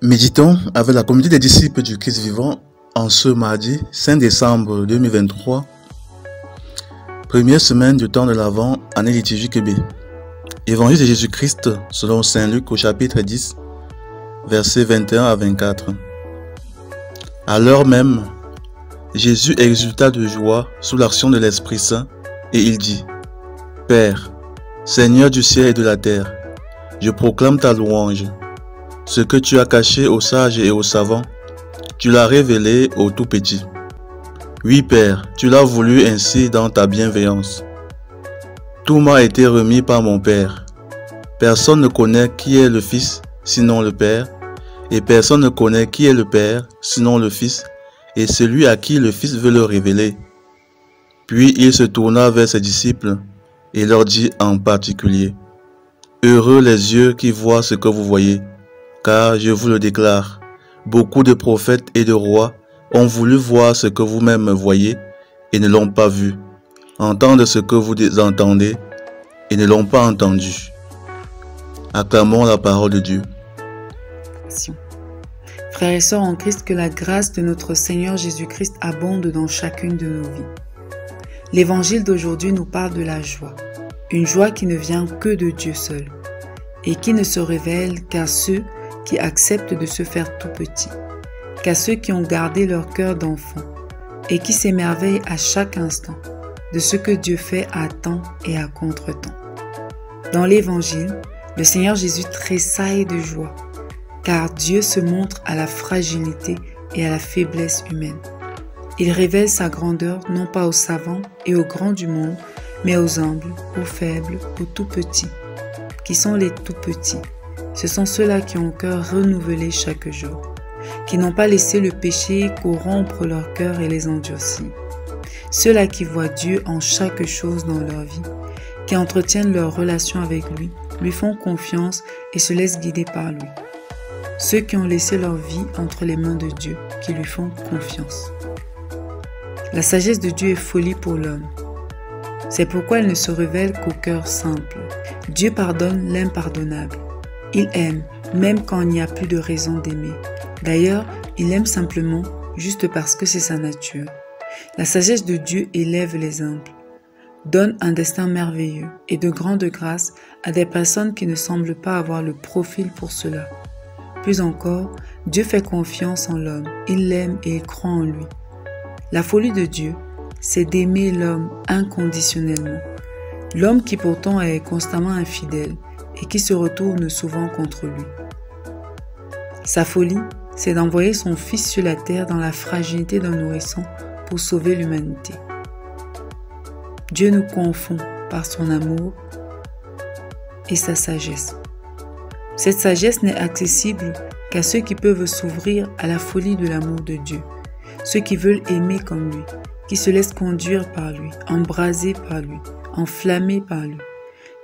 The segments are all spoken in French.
Méditons avec la communauté des disciples du Christ vivant en ce mardi 5 décembre 2023, première semaine du temps de l'Avent, année liturgique B. Évangile de Jésus-Christ selon Saint Luc au chapitre 10, versets 21 à 24. À l'heure même, Jésus exulta de joie sous l'action de l'Esprit Saint et il dit : Père, Seigneur du ciel et de la terre, je proclame ta louange. Ce que tu as caché aux sages et aux savants, tu l'as révélé aux tout petits. Oui, Père, tu l'as voulu ainsi dans ta bienveillance. Tout m'a été remis par mon Père. Personne ne connaît qui est le Fils, sinon le Père, et personne ne connaît qui est le Père, sinon le Fils, et celui à qui le Fils veut le révéler. Puis il se tourna vers ses disciples et leur dit en particulier : Heureux les yeux qui voient ce que vous voyez, car je vous le déclare, beaucoup de prophètes et de rois ont voulu voir ce que vous-même voyez et ne l'ont pas vu, entendre ce que vous entendez et ne l'ont pas entendu. Acclamons la parole de Dieu. Frères et sœurs en Christ, que la grâce de notre Seigneur Jésus-Christ abonde dans chacune de nos vies. L'évangile d'aujourd'hui nous parle de la joie, une joie qui ne vient que de Dieu seul et qui ne se révèle qu'à ceux qui acceptent de se faire tout petits, qu'à ceux qui ont gardé leur cœur d'enfant et qui s'émerveillent à chaque instant de ce que Dieu fait à temps et à contre-temps. Dans l'Évangile, le Seigneur Jésus tressaille de joie, car Dieu se montre à la fragilité et à la faiblesse humaine. Il révèle sa grandeur non pas aux savants et aux grands du monde, mais aux humbles, aux faibles, aux tout petits. Qui sont les tout petits? Ce sont ceux-là qui ont un cœur renouvelé chaque jour, qui n'ont pas laissé le péché corrompre leur cœur et les endurcir. Ceux-là qui voient Dieu en chaque chose dans leur vie, qui entretiennent leur relation avec lui, lui font confiance et se laissent guider par lui. Ceux qui ont laissé leur vie entre les mains de Dieu, qui lui font confiance. La sagesse de Dieu est folie pour l'homme. C'est pourquoi elle ne se révèle qu'au cœur simple. Dieu pardonne l'impardonnable. Il aime, même quand il n'y a plus de raison d'aimer. D'ailleurs, il aime simplement, juste parce que c'est sa nature. La sagesse de Dieu élève les humbles, donne un destin merveilleux et de grande grâce à des personnes qui ne semblent pas avoir le profil pour cela. Plus encore, Dieu fait confiance en l'homme, il l'aime et il croit en lui. La folie de Dieu, c'est d'aimer l'homme inconditionnellement. L'homme qui pourtant est constamment infidèle et qui se retourne souvent contre lui. Sa folie, c'est d'envoyer son Fils sur la terre dans la fragilité d'un nourrisson pour sauver l'humanité. Dieu nous confond par son amour et sa sagesse. Cette sagesse n'est accessible qu'à ceux qui peuvent s'ouvrir à la folie de l'amour de Dieu, ceux qui veulent aimer comme lui, qui se laissent conduire par lui, embraser par lui, enflammés par lui,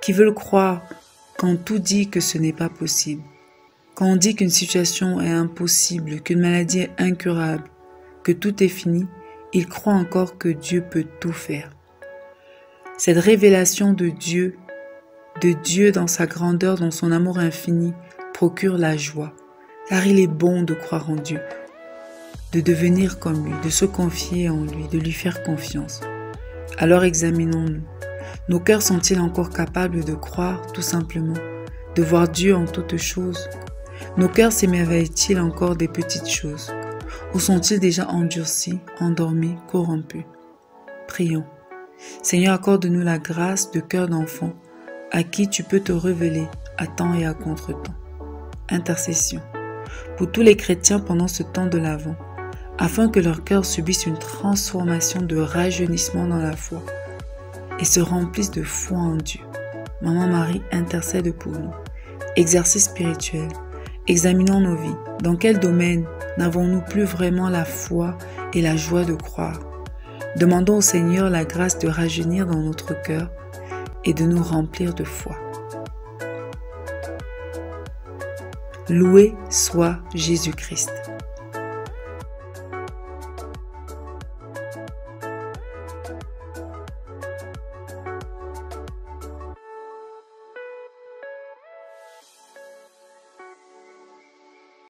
qui veulent croire quand tout dit que ce n'est pas possible, quand on dit qu'une situation est impossible, qu'une maladie est incurable, que tout est fini, ils croient encore que Dieu peut tout faire. Cette révélation de Dieu dans sa grandeur, dans son amour infini, procure la joie, car il est bon de croire en Dieu, de devenir comme lui, de se confier en lui, de lui faire confiance. Alors examinons-nous. Nos cœurs sont-ils encore capables de croire, tout simplement, de voir Dieu en toutes choses? Nos cœurs s'émerveillent-ils encore des petites choses? Ou sont-ils déjà endurcis, endormis, corrompus? Prions. Seigneur, accorde-nous la grâce de cœur d'enfant à qui tu peux te révéler à temps et à contre-temps. Intercession. Pour tous les chrétiens pendant ce temps de l'Avent, afin que leur cœur subisse une transformation de rajeunissement dans la foi et se remplisse de foi en Dieu. Maman Marie intercède pour nous. Exercice spirituel. Examinons nos vies. Dans quel domaine n'avons-nous plus vraiment la foi et la joie de croire? Demandons au Seigneur la grâce de rajeunir dans notre cœur et de nous remplir de foi. Loué soit Jésus-Christ.